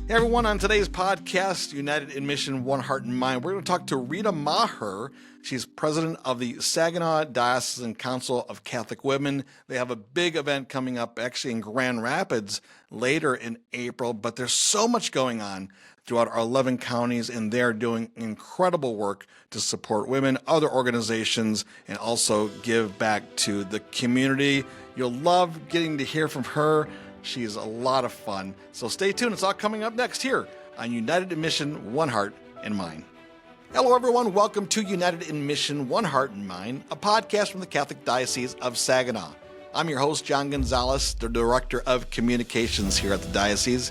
Hey everyone, on today's podcast, United in Mission, One Heart and Mind, we're going to talk to Rita Maher. She's president of the Saginaw Diocesan Council of Catholic Women. They have a big event coming up actually in Grand Rapids later in April, but there's so much going on throughout our 11 counties, and they're doing incredible work to support women, other organizations, and also give back to the community. You'll love getting to hear from her. She is a lot of fun. So stay tuned. It's all coming up next here on United in Mission, One Heart and Mind. Hello, everyone. Welcome to United in Mission, One Heart and Mind, a podcast from the Catholic Diocese of Saginaw. I'm your host, John Gonzalez, the Director of Communications here at the Diocese.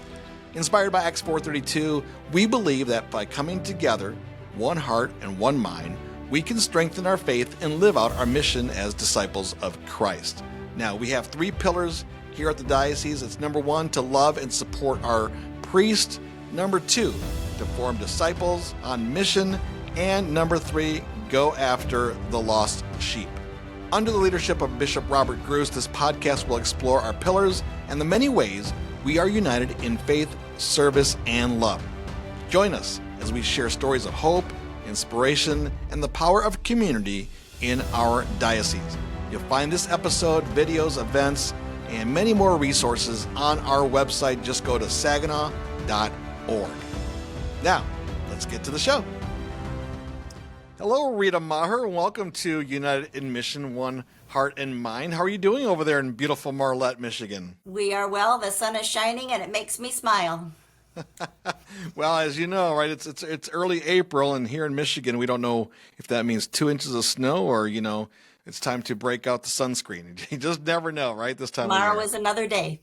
Inspired by Acts 4:32, we believe that by coming together, one heart and one mind, we can strengthen our faith and live out our mission as disciples of Christ. Now, we have three pillars here at the Diocese. It's number one, to love and support our priest. Number two, to form disciples on mission. And number three, go after the lost sheep. Under the leadership of Bishop Robert Gruss, this podcast will explore our pillars and the many ways we are united in faith, service, and love. Join us as we share stories of hope, inspiration, and the power of community in our diocese. You'll find this episode, videos, events, and many more resources on our website. Just go to saginaw.org. Now, let's get to the show. Hello, Rita Maher. Welcome to United in Mission, One Heart and Mind. How are you doing over there in beautiful Marlette, Michigan? We are well. The sun is shining, and it makes me smile. Well, as you know, right, it's early April, and here in Michigan, we don't know if that means 2 inches of snow or, it's time to break out the sunscreen. You just never know, right? This time Tomorrow of year. is another day.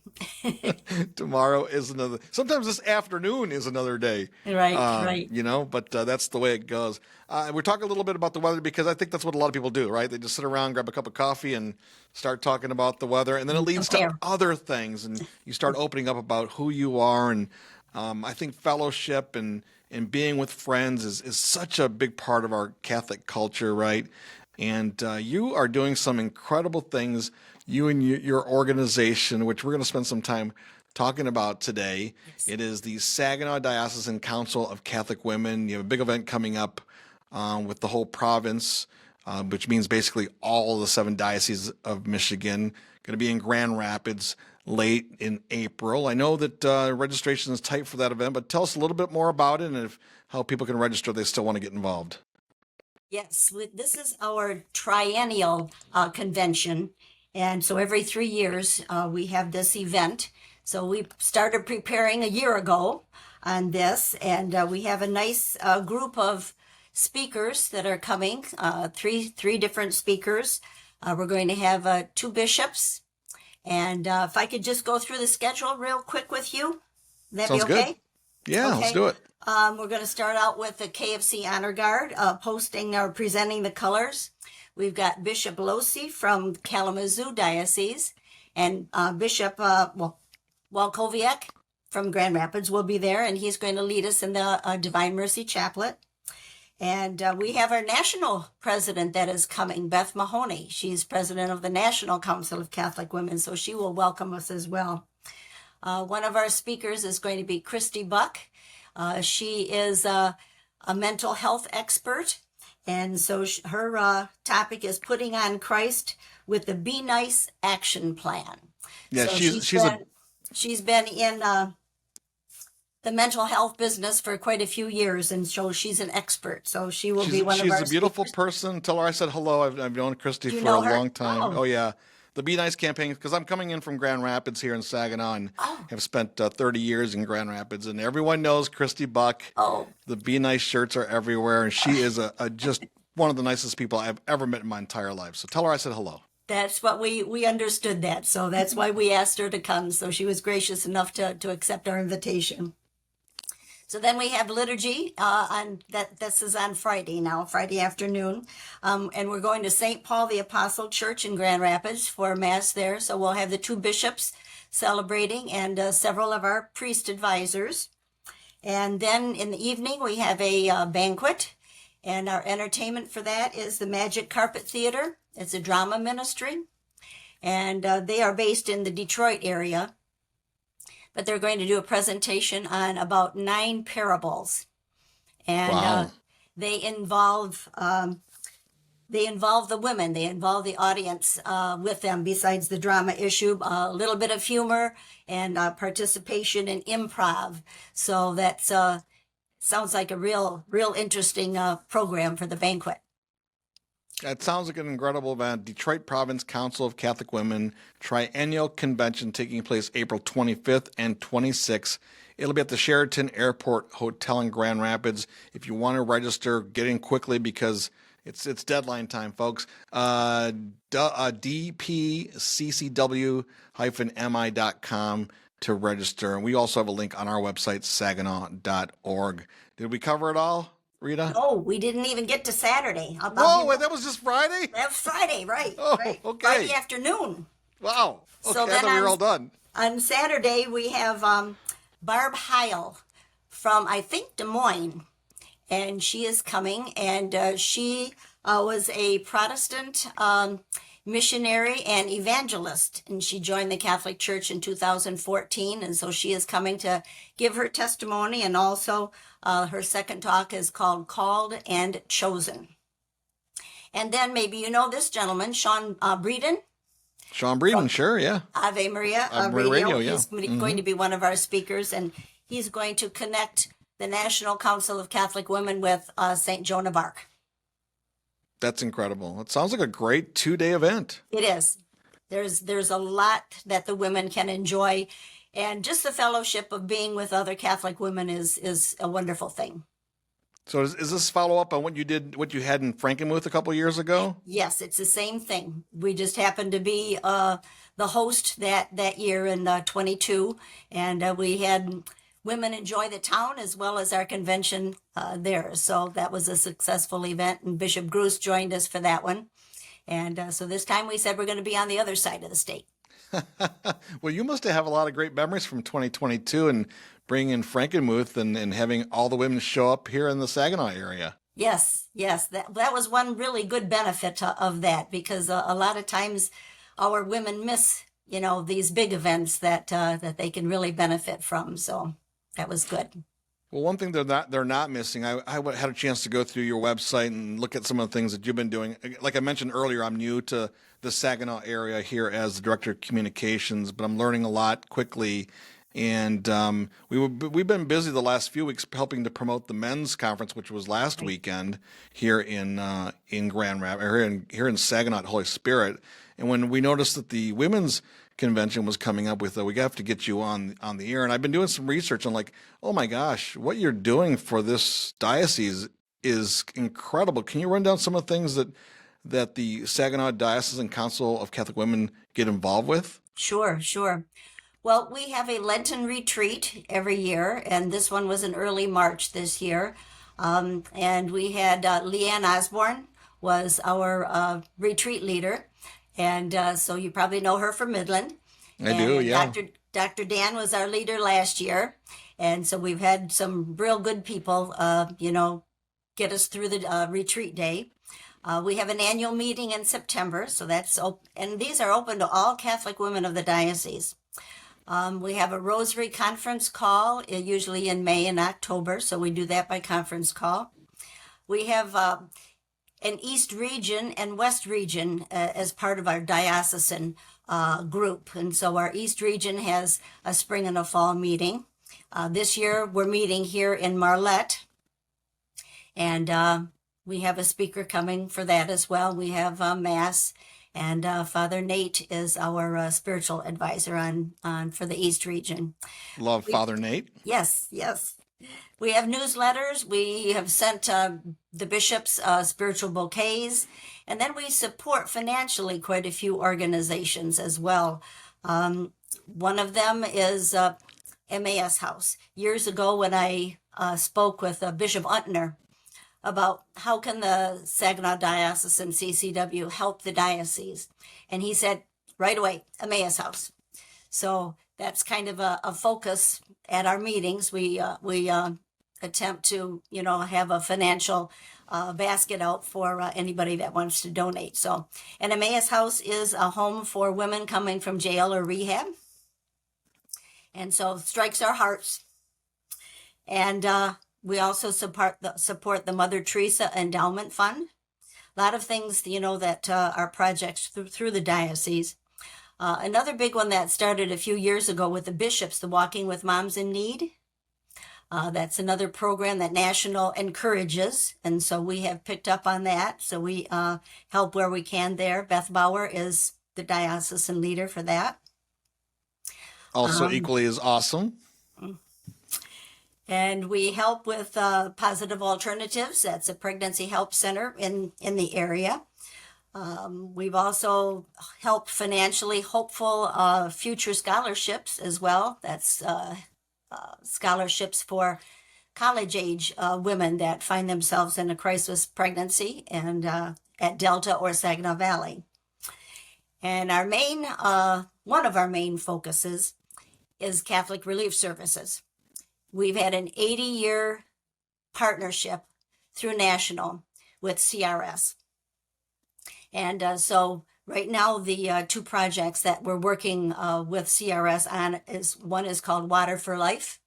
Tomorrow is another. Sometimes this afternoon is another day. Right. But that's the way it goes. We're talking a little bit about the weather because I think that's what a lot of people do, right? They just sit around, grab a cup of coffee, and start talking about the weather, and then it leads to other things, and you start opening up about who you are. And I think fellowship and being with friends is such a big part of our Catholic culture, right? And you are doing some incredible things, you and your organization, which we're going to spend some time talking about today. Yes. It is the Saginaw Diocesan Council of Catholic Women. You have a big event coming up with the whole province, which means basically all of the 7 dioceses of Michigan. Going to be in Grand Rapids late in April. I know that registration is tight for that event, but tell us a little bit more about it and how people can register if they still want to get involved. Yes, this is our triennial convention, and so every 3 years we have this event. So we started preparing a year ago on this, and we have a nice group of speakers that are coming, three different speakers. We're going to have 2 bishops, and if I could just go through the schedule real quick with you, that'd Sounds be okay? Good. Yeah, okay. Let's do it. We're going to start out with the KFC Honor Guard posting or presenting the colors. We've got Bishop Losi from Kalamazoo Diocese, and Bishop Walkowiak from Grand Rapids will be there, and he's going to lead us in the Divine Mercy Chaplet. And we have our national president that is coming, Beth Mahoney. She's president of the National Council of Catholic Women, so she will welcome us as well. One of our speakers is going to be Christy Buck. She is a mental health expert, and so her topic is putting on Christ with the Be Nice action plan. Yeah, so she's been in the mental health business for quite a few years, and so she's an expert. So she will be one of our She's a beautiful speakers. person. Tell her I said hello. I've known Christy for a long time. Oh, yeah. The Be Nice campaign, because I'm coming in from Grand Rapids here in Saginaw and have spent 30 years in Grand Rapids, and everyone knows Christy Buck. Oh. The Be Nice shirts are everywhere, and she is a just one of the nicest people I've ever met in my entire life. So tell her I said hello. That's what we understood that, so that's why we asked her to come. So she was gracious enough to accept our invitation. So then we have liturgy this is on Friday now, Friday afternoon. And we're going to St. Paul the Apostle Church in Grand Rapids for Mass there. So we'll have the 2 bishops celebrating and several of our priest advisors. And then in the evening, we have a banquet. And our entertainment for that is the Magic Carpet Theater. It's a drama ministry. And they are based in the Detroit area. but they're going to do a presentation on about 9 parables. And Wow. they involve the women, they involve the audience with them. Besides the drama issue, a little bit of humor and participation in improv. So that's sounds like a real interesting program for the banquet. That sounds like an incredible event. Detroit Province Council of Catholic Women Triennial Convention taking place April 25th and 26th. It'll be at the Sheraton Airport Hotel in Grand Rapids. If you want to register, get in quickly because it's deadline time, folks. dpccw-mi.com to register. And we also have a link on our website, saginaw.org. Did we cover it all, Rita? Oh, we didn't even get to Saturday. Whoa, wait, that was just Friday? That was Friday, right? Oh, right. okay. Friday afternoon. Wow. Okay, So I then thought we were all done. On Saturday, we have Barb Heil from, I think, Des Moines. And she is coming, and she was a Protestant missionary and evangelist, and she joined the Catholic Church in 2014, and so she is coming to give her testimony, and also her second talk is called Called and Chosen. And then maybe you know this gentleman, Sean Breeden. Sean Breeden, sure, yeah. Ave Maria Ave Maria Radio, yeah. He's going to be one of our speakers, and he's going to connect the National Council of Catholic Women with St. Joan of Arc. That's incredible. It sounds like a great 2-day event. It is. There's a lot that the women can enjoy, and just the fellowship of being with other Catholic women is a wonderful thing. So is this follow up on what you had in Frankenmuth a couple years ago? Yes, it's the same thing. We just happened to be the host that year in 22, and we had women enjoy the town as well as our convention there. So that was a successful event, and Bishop Gruss joined us for that one. And so this time we said we're going to be on the other side of the state. Well, you must have a lot of great memories from 2022 and bringing in Frankenmuth and having all the women show up here in the Saginaw area. Yes. That was one really good benefit of that, because a lot of times our women miss, these big events that they can really benefit from. So that was good. Well, one thing they're not missing. I had a chance to go through your website and look at some of the things that you've been doing. Like I mentioned earlier, I'm new to the Saginaw area here as the Director of Communications, but I'm learning a lot quickly. And we've been busy the last few weeks helping to promote the men's conference, which was last weekend here in Grand Rapids, here in Saginaw at Holy Spirit. And when we noticed that the women's convention was coming up with, we have to get you on the air. And I've been doing some research on oh my gosh, what you're doing for this diocese is incredible. Can you run down some of the things that the Saginaw Diocesan Council of Catholic Women get involved with? Sure. Well, we have a Lenten retreat every year, and this one was in early March this year. And we had Leanne Osborne was our retreat leader. And so you probably know her from Midland. I do, yeah. Dr. Dan was our leader last year. And so we've had some real good people, get us through the retreat day. We have an annual meeting in September, so and these are open to all Catholic women of the diocese. We have a Rosary conference call, usually in May and October, so we do that by conference call. We have an East Region and West Region as part of our diocesan group. And so our East Region has a spring and a fall meeting. This year we're meeting here in Marlette, and we have a speaker coming for that as well. We have Mass, and Father Nate is our spiritual advisor on for the East Region. Love Father Nate. Yes. We have newsletters. We have sent the bishops spiritual bouquets, and then we support financially quite a few organizations as well. One of them is MAS House. Years ago, when I spoke with Bishop Untner about how can the Saginaw Diocesan CCW help the diocese, and he said right away, MAS House. So that's kind of a focus at our meetings. We attempt to, have a financial basket out for anybody that wants to donate. So, and Emmaus House is a home for women coming from jail or rehab. And so it strikes our hearts. And we also support the Mother Teresa Endowment Fund. A lot of things, that are projects through the diocese. Another big one that started a few years ago with the bishops, the Walking with Moms in Need. That's another program that National encourages, and so we have picked up on that. So we help where we can there. Beth Bauer is the diocesan leader for that. Also equally as awesome. And we help with Positive Alternatives. That's a pregnancy help center in the area. We've also helped financially hopeful future scholarships as well. That's scholarships for college age women that find themselves in a crisis pregnancy and at Delta or Saginaw Valley. And our main, one of our main focuses is Catholic Relief Services. We've had an 80-year partnership through National with CRS. And so right now, the two projects that we're working with CRS on one is called Water for Life,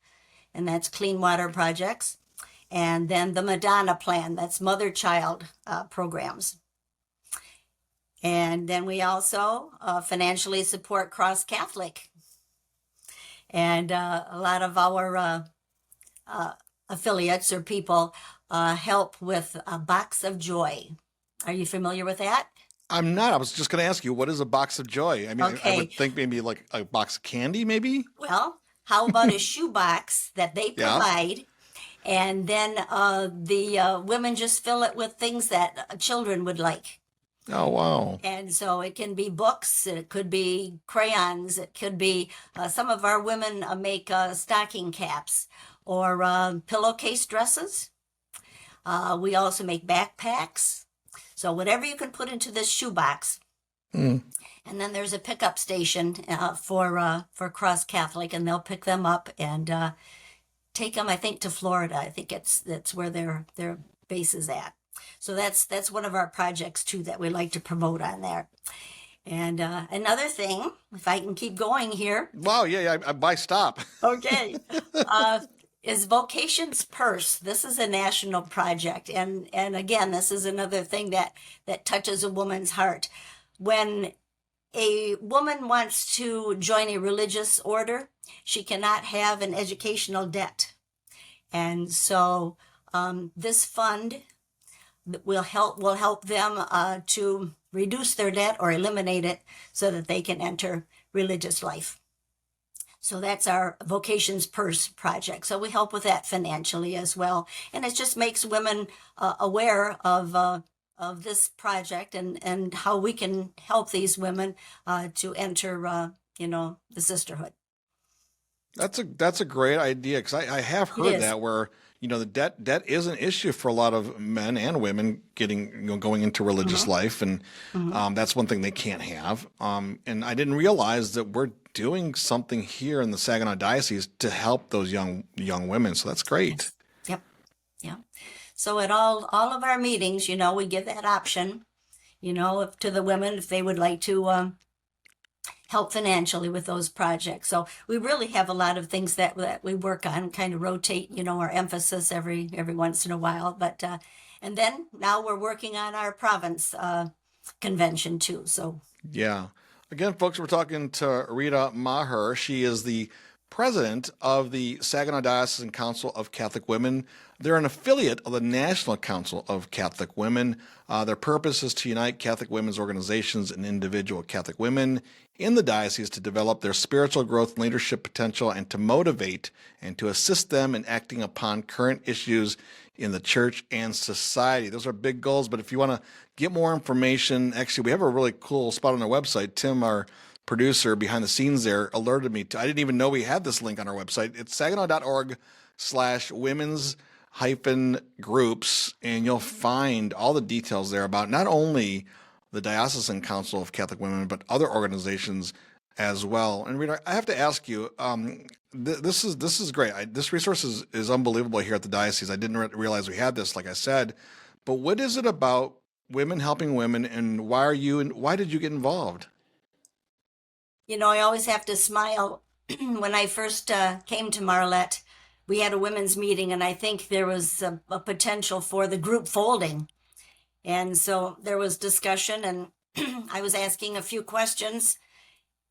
and that's clean water projects. And then the Madonna Plan, that's mother-child programs. And then we also financially support Cross Catholic. And a lot of our affiliates or people help with a Box of Joy. Are you familiar with that? I'm not. I was just going to ask you, what is a box of joy? I mean, Okay. I would think maybe like a box of candy, maybe? Well, how about a shoebox that they provide? And then the women just fill it with things that children would like. Oh, wow. And so it can be books, it could be crayons, it could be some of our women make stocking caps or pillowcase dresses. We also make backpacks. So whatever you can put into this shoebox. And then there's a pickup station for Cross Catholic, and they'll pick them up and take them, I think, to Florida. I think that's where their base is at. So that's one of our projects too that we like to promote on there. And another thing, if I can keep going here. Wow, yeah, why stop? Okay. Is Vocations Purse. This is a national project. And again, this is another thing that touches a woman's heart. When a woman wants to join a religious order, she cannot have an educational debt. And so this fund will help them to reduce their debt or eliminate it so that they can enter religious life. So that's our Vocations Purse project. So we help with that financially as well. And it just makes women aware of this project and how we can help these women to enter, the sisterhood. That's a great idea, because I have heard that where, the debt is an issue for a lot of men and women going into religious life. And that's one thing they can't have. And I didn't realize that we're doing something here in the Saginaw Diocese to help those young women. So that's great. Yes. Yep. Yeah. So at all of our meetings, we give that option, to the women if they would like to help financially with those projects. So we really have a lot of things that we work on, kind of rotate, our emphasis every once in a while. But and then now we're working on our province convention too. So yeah. Again, folks, we're talking to Rita Maher. She is the president of the Saginaw Diocesan Council of Catholic Women. They're an affiliate of the National Council of Catholic Women. Their purpose is to unite Catholic women's organizations and individual Catholic women in the diocese to develop their spiritual growth and leadership potential, and to motivate and to assist them in acting upon current issues in the church and society. Those are big goals, but if you want to get more information, actually, we have a really cool spot on our website. Tim, our producer behind the scenes there, alerted me to, I didn't even know we had this link on our website. It's saginaw.org/women's-groups, and you'll find all the details there about not only the Diocesan Council of Catholic Women, but other organizations as well. And Rita, I have to ask you, this is great. This resource is unbelievable here at the diocese. I didn't realize we had this, like I said. But what is it about women helping women, and why did you get involved? I always have to smile when I first came to Marlette, we had a women's meeting, and I think there was a potential for the group folding. And so there was discussion, and I was asking a few questions.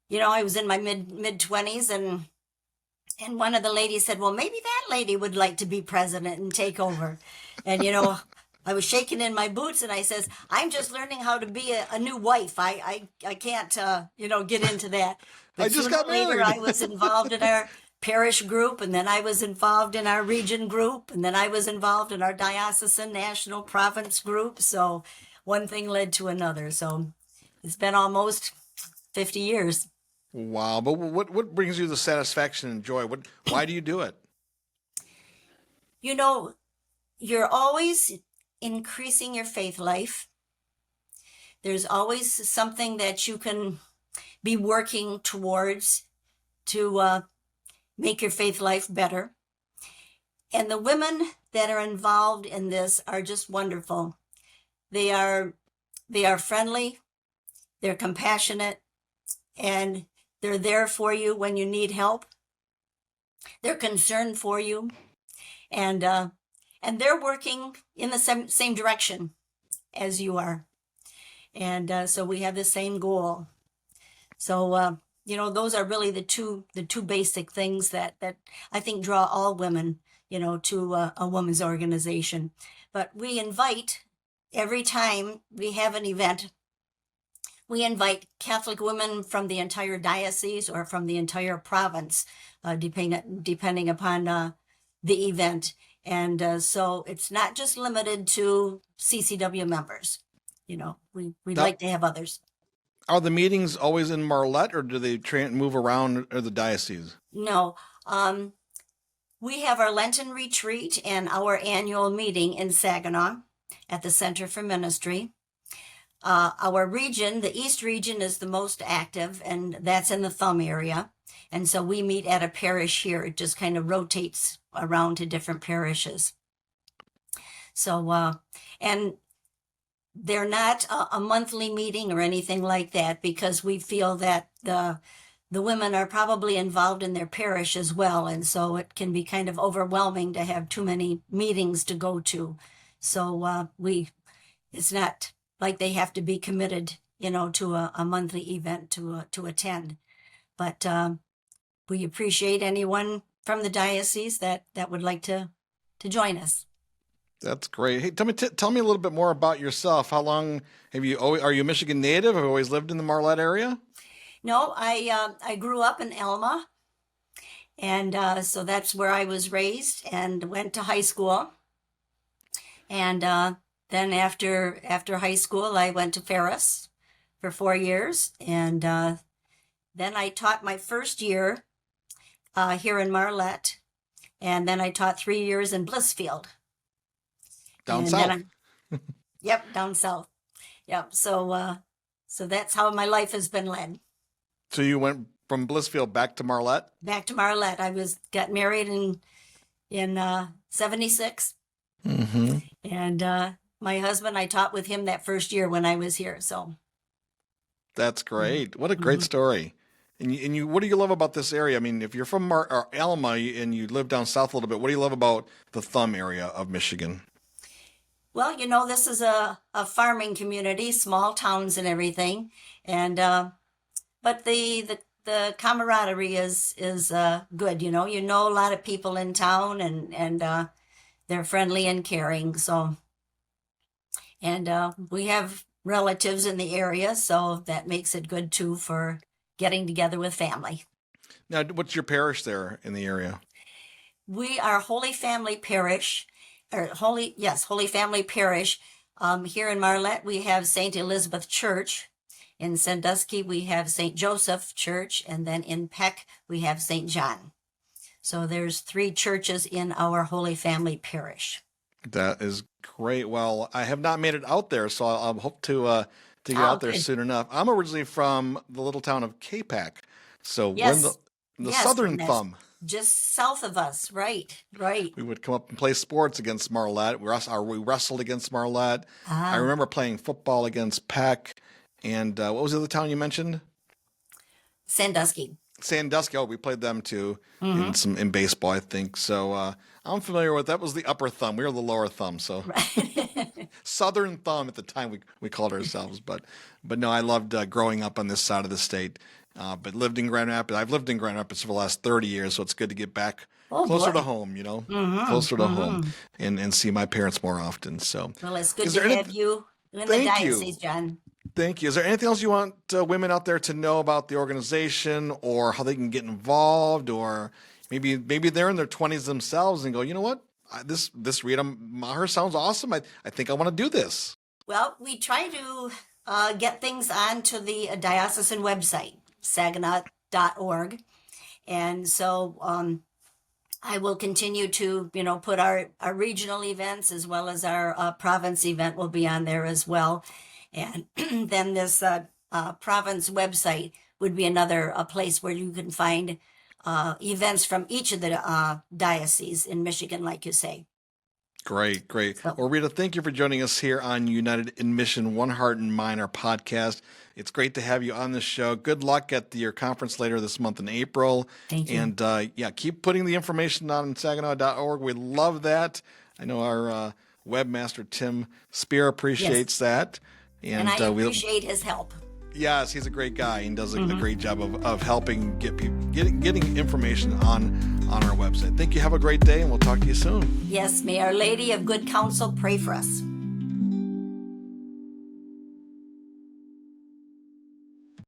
You know, I was in my mid 20s, and one of the ladies said, "Well, maybe that lady would like to be president and take over." And I was shaking in my boots, and I says, "I'm just learning how to be a new wife. I can't get into that." I But just sooner got or later, married. I was involved in our parish group, and then I was involved in our region group, and then I was involved in our diocesan national province group. So one thing led to another. So it's been almost 50 years. Wow. But what brings you the satisfaction and joy? Why do you do it? You know, you're always increasing your faith life. There's always something that you can be working towards to make your faith life better. And the women that are involved in this are just wonderful. They are friendly, they're compassionate, and they're there for you when you need help. They're concerned for you, and they're working in the same direction as you are. And so we have the same goal. So those are really the two basic things that I think draw all women, to a women's organization. But we invite, every time we have an event, we invite Catholic women from the entire diocese or from the entire province, depending upon the event. And so it's not just limited to CCW members. We'd Now, like to have others. are the meetings always in Marlette, or do they move around or the diocese? No, we have our Lenten retreat and our annual meeting in Saginaw at the Center for Ministry. Our region, the East region, is the most active, and that's in the Thumb area. And so we meet at a parish here. It just kind of rotates around to different parishes. So, and they're not a monthly meeting or anything like that, because we feel that the women are probably involved in their parish as well. And so it can be kind of overwhelming to have too many meetings to go to. So it's not like they have to be committed, to a monthly event to attend. But we appreciate anyone from the diocese that would like to join us. That's great. Hey, tell me a little bit more about yourself. How long are you a Michigan native? Have you always lived in the Marlette area? No, I grew up in Elma, and so that's where I was raised and went to high school. And then after high school, I went to Ferris for 4 years, and then I taught my first year here in Marlette, and then I taught 3 years in Blissfield. Down And south. yep, down south. Yep. So that's how my life has been led. So you went from Blissfield back to Marlette? Back to Marlette. Got married in 76. Mm-hmm. And my husband, I taught with him that first year when I was here. So That's great. What a great story. And you, what do you love about this area? I mean, if you're from or Alma and you live down south a little bit, what do you love about the Thumb area of Michigan? well, this is a farming community, small towns and everything. And but the camaraderie is good. You know a lot of people in town, and they're friendly and caring. So, and we have relatives in the area, so that makes it good too for getting together with family. Now, what's your parish there in the area? We are Holy Family Parish, or Holy Family Parish. Here in Marlette, we have St. Elizabeth Church. In Sandusky, we have St. Joseph Church, and then in Peck, we have St. John. So there's 3 churches in our Holy Family Parish. That is great. Well, I have not made it out there, so I'll hope to get out there good. soon enough. I'm originally from the little town of Capac, so we're in Yes. the Yes, southern and that's Thumb. just south of us. Right. We would come up and play sports against Marlette. We wrestled against Marlette. I Ah, remember playing football against Peck. And what was the other town you mentioned? Sandusky. Sandusky. Oh, we played them too in baseball, I think. So I'm familiar with that. Was the upper thumb. We were the lower thumb. So Southern thumb at the time we called ourselves. But no, I loved growing up on this side of the state. But lived in Grand Rapids. I've lived in Grand Rapids for the last 30 years, so it's good to get back closer to home, closer to home and see my parents more often. So, well, it's good to have you in the diocese, John. Thank you. Is there anything else you want women out there to know about the organization or how they can get involved, or maybe they're in their 20s themselves and go, you know what, this Rita Maher sounds awesome. I think I want to do this. Well, we try to get things onto the diocesan website, Saginaw.org. And so I will continue to, put our regional events as well as our province event will be on there as well. And then this province website would be another place where you can find events from each of the dioceses in Michigan, like you say. Great. Well, Rita, thank you for joining us here on United in Mission, One Heart and Mind, our podcast. It's great to have you on this show. Good luck at your conference later this month in April. Thank you. And keep putting the information on Saginaw.org. We love that. I know our webmaster, Tim Spear, appreciates that. And I appreciate his help. Yes, he's a great guy and does a great job of helping get people getting information on our website. Thank you. Have a great day, and we'll talk to you soon. Yes, may Our Lady of Good Counsel pray for us.